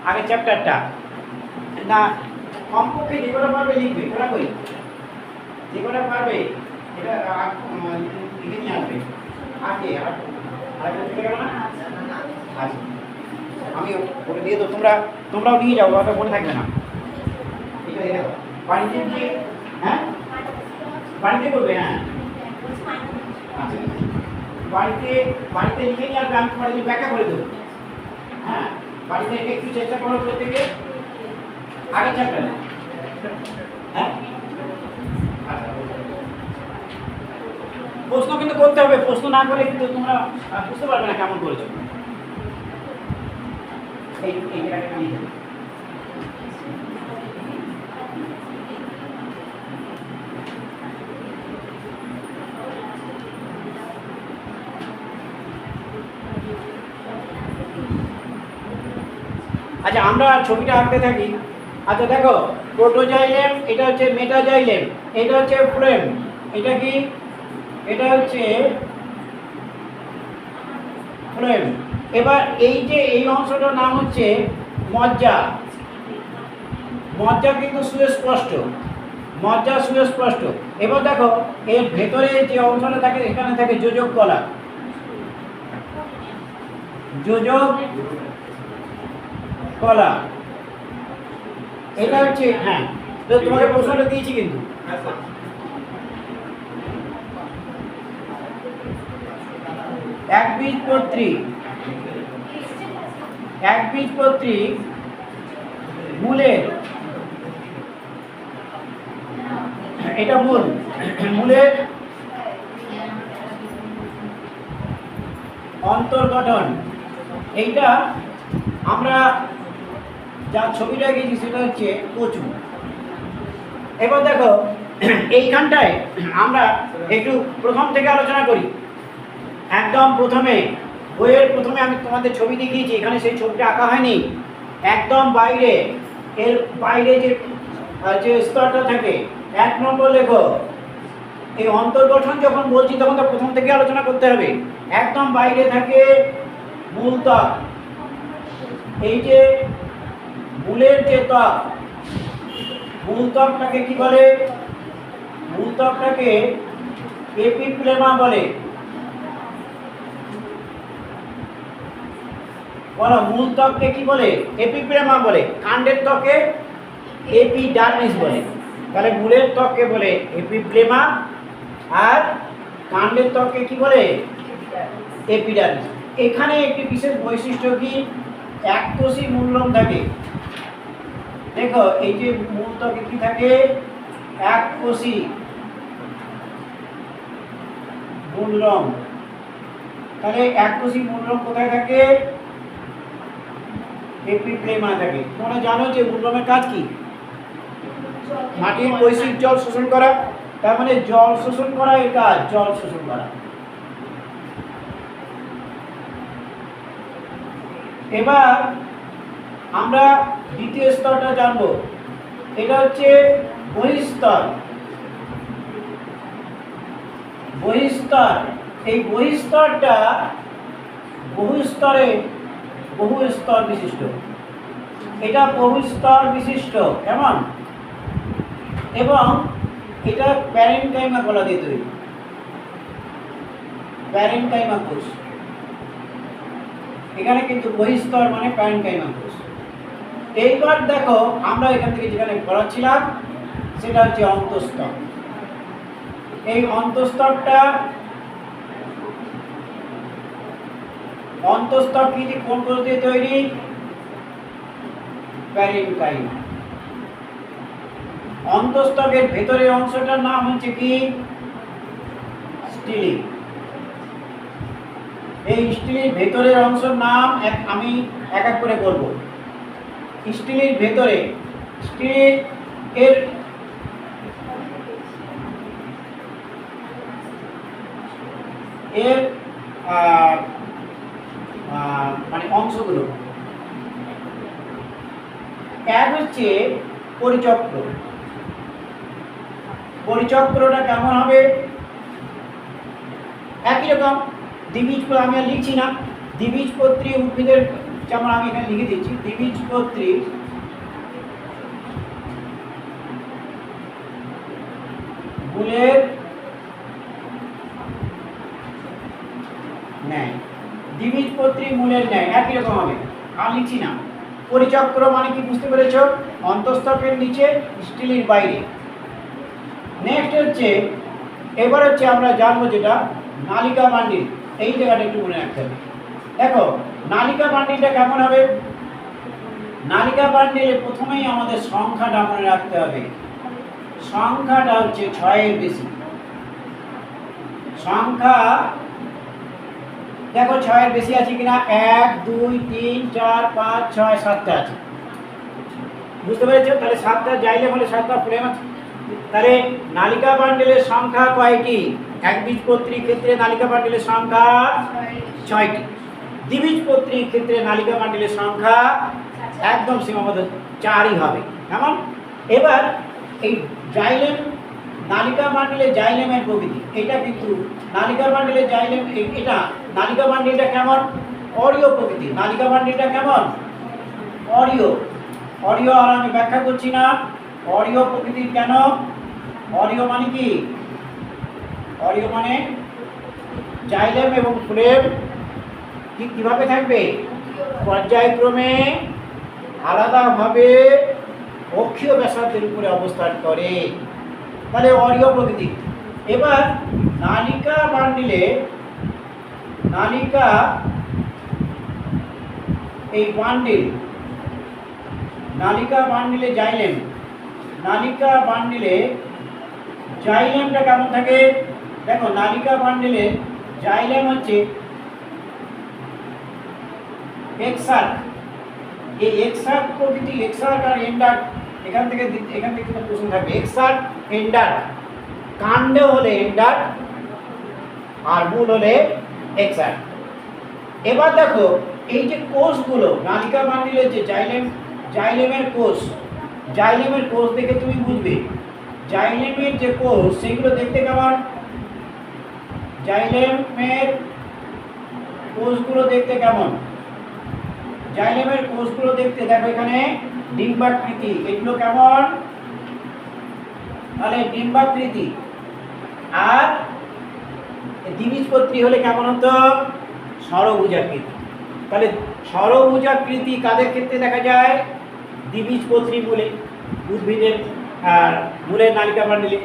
আগের চ্যাপ্টারটা না, কমপক্ষে যে কটা পারবে লিখবে, ওরা কই যে কটা পারবে এটা লিখে নিয়ে আসবে। আগে আরেকটা চলে গেল না? আচ্ছা, আমি ওটা দিয়ে দেবো, তোমরাও নিয়ে যাও, ওটা মনে থাকবে না। ঠিক আছে, বাড়িতে গিয়ে, হ্যাঁ বাড়িতে করবে, হ্যাঁ আচ্ছা, বাড়িতে লিখে নিয়ে আসবে, আমি তোমার ব্যাখ্যা করে দেবো। হ্যাঁ, বাড়িতে একটু চেষ্টা করো প্রত্যেকে আগের চ্যাপ্টারে। হ্যাঁ, প্রশ্ন কিন্তু করতে হবে, প্রশ্ন না করে কিন্তু তোমরা বুঝতে পারবে না কেমন করেছো। এই জায়গাটা নিয়ে যাবে। আচ্ছা, আমরা ছবিটা আঁকতে থাকি। আচ্ছা দেখো, প্রোটোজাইলেম, এটা হচ্ছে মেটাজাইলেম, এটা হচ্ছে ফ্লোয়েম, এটা কি, এটা হচ্ছে ফ্লোয়েম। এবার এই যে এই অংশটার নাম হচ্ছে মজ্জা। মজ্জা কিন্তু সুস্পষ্ট, মজ্জা সুস্পষ্ট। এবার দেখো, এর ভেতরে যে অংশটা থাকে এখানে থাকে যোজক কলা, যোজক কলা, এটা হচ্ছে। হ্যাঁ, তো তোমাকে প্রশ্নটা দিয়েছি কিন্তু, একবীজপত্রী মূলের, এটা মূলের অন্তর্গঠন। এইটা আমরা যা ছবিটা গেছি সেটা হচ্ছে কচু। এবার দেখো, এইখানটায় আমরা একটু প্রথম থেকে আলোচনা করি। একদম প্রথমে, বইয়ের প্রথমে আমি তোমাদের ছবি দেখিয়েছি, এখানে সেই ছবিটা আঁকা হয়নি। একদম বাইরে, এর বাইরে যে স্তরটা থাকে, 1 নম্বর লেখো। এই অন্তর্গঠন যখন বলছি তখন তো প্রথম থেকে আলোচনা করতে হবে। একদম বাইরে থাকে মূলত্বক, এই যে মূলের যে ত্বক, মূলত্বকটাকে কি বলে? মূলত্বকটাকে এপিপ্লেমা বলে। বলো, মূলত্বককে কি বলে? এপিপ্লেমা বলে। কাণ্ডের ত্বকে এপিডার্মিস বলে। তাহলে মূলের ত্বককে বলে এপিপ্লেমা, আর কাণ্ডের ত্বককে কি বলে? এপিডার্মিস। এখানে একটি বিশেষ বৈশিষ্ট্য কি, এককোষী মূললোম থাকে। দেখো, এই যে মূলত্বকে কি থাকে? এককোষী মূলরম। তাহলে এককোষী মূলরম কোথায় থাকে? এপিফ্লেমায় থাকে। তোমরা জানো যে মূলরমের কাজ কি? মাটির বৈশ্বিক জল শোষণ করা। তার মানে জল শোষণ করা এর কাজ, জল শোষণ করা। এবার আমরা দ্বিতীয় স্তরটা জানবো, এটা হচ্ছে বহিঃস্তর। বহিঃস্তর, এই বহিঃস্তরটা বহু স্তর বিশিষ্ট। এটা বহু স্তর বিশিষ্ট, কেমন? এবং এটা প্যারেনকাইমা গলা দিয়ে তৈরি, প্যারেনকাইমা কোষ। এখানে কিন্তু বহিঃস্তর মানে প্যারেনকাইমা কোষ। এইবার দেখো আমরা এখান থেকে যেখানে পড়াচ্ছিলাম সেটা হচ্ছে অন্তঃস্তর। এই অন্তঃস্তরটা, অন্তঃস্তর কি কোন কোষ দিয়ে তৈরি? প্যারেনকাইমা। অন্তঃস্তরের ভেতরের অংশটার নাম হচ্ছে কি? স্টিলি। এই স্টিলির ভেতরের অংশের নাম আমি এক এক করে বলবো। স্টিলির ভেতরে, স্টিল এর মানে অংশগুলো, এক হচ্ছে পরিচক্র। পরিচক্রটা কেমন হবে? একই রকম দ্বিবীজপত্রী, আমি আর লিখছি না, দ্বিবীজপত্রী উদ্ভিদের যেমন আমি এখানে লিখে দিচ্ছি, দ্বিবীজপত্রী মূলের ন্যায়, দ্বিবীজপত্রী মূলের ন্যায়, একই রকম হবে, আর লিখছি না। পরিচক্র মানে কি বুঝতে পেরেছ? অন্তঃস্তরের নিচে, স্টিলের বাইরে। নেক্সট হচ্ছে, এবার হচ্ছে আমরা জানবো যেটা নালিকা বান্ডিল। এই জায়গাটা একটু মনে রাখতে হবে। দেখো নালিকা বান্ডিলটা কেমন হবে? নালিকা বান্ডিলে প্রথমেই আমাদের সংখ্যাটা মনে রাখতে হবে। সংখ্যাটা হচ্ছে 6 এর বেশি। সংখ্যা দেখো 6 এর বেশি আছে কিনা? 1 2 3 4 5 6 7টা আছে, বুঝতে পেরেছো? তাহলে 7টা জাইলেম হলে 7টা ফ্লেম আছে। তাহলে নালিকা বান্ডিলের সংখ্যা কয়টি? একবীজপত্রীর ক্ষেত্রে নালিকা বান্ডিলের সংখ্যা 6টি। দ্বিবীজপত্রীর ক্ষেত্রে নালিকা বান্ডিলের সংখ্যা একদম সীমাবদ্ধ 4ই হবে, কেমন? এবার এই জাইলেম, নালিকা বান্ডিলের জাইলেমের প্রকৃতি, এটা কিন্তু নালিকা বান্ডিলের জাইলেম, এটা নালিকা বান্ডিলটা কেমন? অরীয় প্রকৃতি। নালিকা বান্ডিলটা কেমন? অরীয়। অরীয় আর আমি ব্যাখ্যা করছি না। অরীয় প্রকৃতির কেন? অরীয় মানে কি? অরীয় মানে জাইলেম এবং ফ্লেম কিভাবে থাকবে? পর্যায়ক্রমে আলাদাভাবে অক্ষীয় ব্যাসার্ধের উপরে অবস্থান করে, তাহলে অরীয় প্রকৃতি। এবার নালিকা বান্ডিলে, নালিকা এই বান্ডিল, নালিকা বান্ডিলে জাইলেম, নালিকা বান্ডিলে জাইলেমটা কেমন থাকে? দেখো নালিকা বান্ডিলে জাইলেম হচ্ছে এক্সার্ক। এই এক্সার্ক প্রকৃতি, এক্সার্ক আর এন্ডার, এখান থেকে প্রশ্ন থাকবে। এক্সার্ক এন্ডার, কাণ্ড হলে এন্ডার আর মূল হলে এক্সার্ক। এবার দেখো এই যে কোষগুলো, নালিকা বান্ডিলের যে জাইলেম, জাইলেমের কোষ, জাইলেমের কোষ দেখে তুমি বুঝবে জাইলেমের যে কোষ সেগুলো দেখতে কেমন? জাইলেমের কোষগুলো দেখতে কেমন? জাইলেমের কোষগুলো দেখতে, দেখো এখানে ডিম্বাকৃতি, এগুলো কেমন? তাহলে ডিম্বাকৃতি। আর দ্বিবীজপত্রী হলে কেমন হতো? ষড়ভুজাকৃতি। তাহলে ষড়ভুজাকৃতি কাদের ক্ষেত্রে দেখা যায়? দ্বিবীজপত্রী মূলে, উদ্ভিদের মূলের নালিকা বান্ডিলে।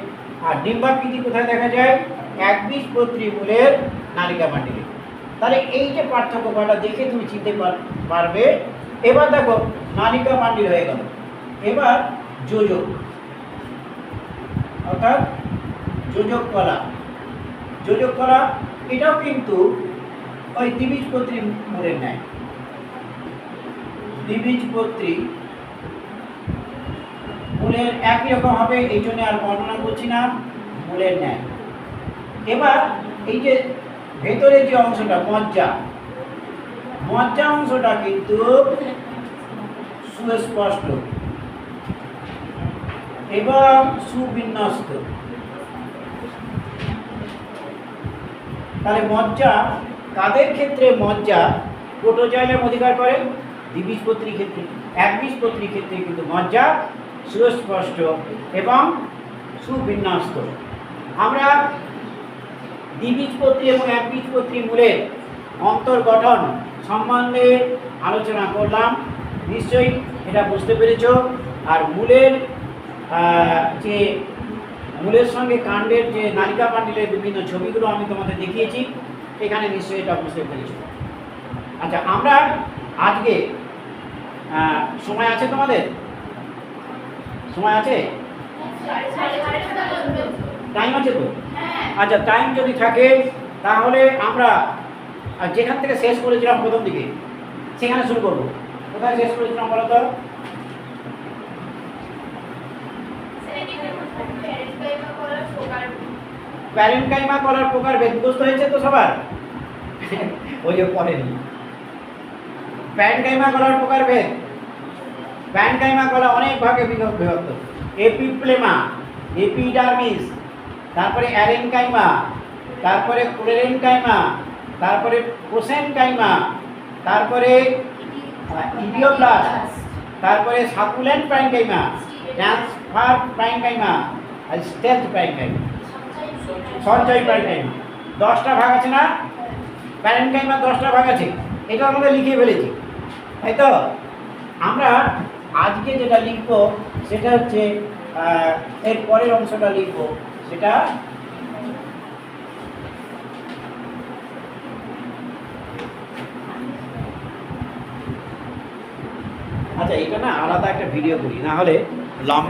আর ডিম্বাকৃতি কোথায় দেখা যায়? একবীজপত্রী মূলের নালিকা বান্ডিলে। তাহলে এই যে পার্থক্যটা দেখে তুমি চিনতে পারবে। এবার দেখো নালিকা বান্ডিল হয়ে গেল। এবার যোজক, অর্থাৎ যোজক কলা। যোজক করা, এটাও কিন্তু ওই দ্বিবীজপত্রী মূলের ন্যায়। দ্বিবীজপত্রী মূলের একই রকম হবে, এই জন্য আর বর্ণনা করছি না, মূলের ন্যায়। এবার এই যে ভেতরে যে অংশটা মজ্জা, মজ্জা অংশটা কিন্তু সুস্পষ্ট এবং সুবিন্যস্ত। তাহলে মজ্জা কাদের ক্ষেত্রে মজ্জা প্রোটোজাইলাম অধিকার করে? দ্বিবীজপত্রী ক্ষেত্রে। একবীজপত্রী ক্ষেত্রে কিন্তু মজ্জা সুস্পষ্ট এবং সুবিন্যস্ত। আমরা দ্বিবীজপত্রী এবং একবীজপত্রী মূলের অন্তর্গঠন সম্বন্ধে আলোচনা করলাম, নিশ্চয়ই এটা বুঝতে পেরেছ। আর মূলের যে মূলের সঙ্গে কাণ্ডের যে নালিকা পান্ডিলের বিভিন্ন ছবিগুলো আমি তোমাদের দেখিয়েছি, এখানে নিশ্চয়ই এটা বুঝতে পেরেছ। আচ্ছা, আমরা আজকে সময় আছে তোমাদের? সময় আছে? টাইম আছে তো? আচ্ছা, টাইম যদি থাকে তাহলে আমরা যেখান থেকে শেষ করেছিলাম প্রথম দিকে সেখানে শুরু করবো। কোথায় শেষ করেছিলাম বলো তো? প্যারেনকাইমা কলার প্রকারভেদ মুখস্থ হয়েছে তো সবার? ওই যে পড়েনি। প্যারেনকাইমা কলার প্রকারভেদ, প্যারেনকাইমা কলা অনেক ভাগে বিভক্ত। এপিপ্লেমা, এপিডার্মিস, তারপরে অ্যারেনকাইমা, তারপরে ক্লোরেনকাইমা, তারপরে প্রোসেনকাইমা, তারপরে ইডিওপ্লাস্ট, তারপরে সাকুলেন্ট প্যারেনকাইমা, ট্রান্সফার প্যারেনকাইমা আর স্টেজ প্যারেনকাইমা, সঞ্চয় প্যারেনকাইমা। 10টা ভাগ আছে না? প্যারেনকাইমা 10টা ভাগ আছে, এটা আমাদের লিখে ফেলেছি, তাই তো? আমরা আজকে যেটা লিখব সেটা হচ্ছে এর পরের অংশটা লিখব, সেটা আচ্ছা, এটা না আলাদা একটা ভিডিও করি, না হলে লম্বা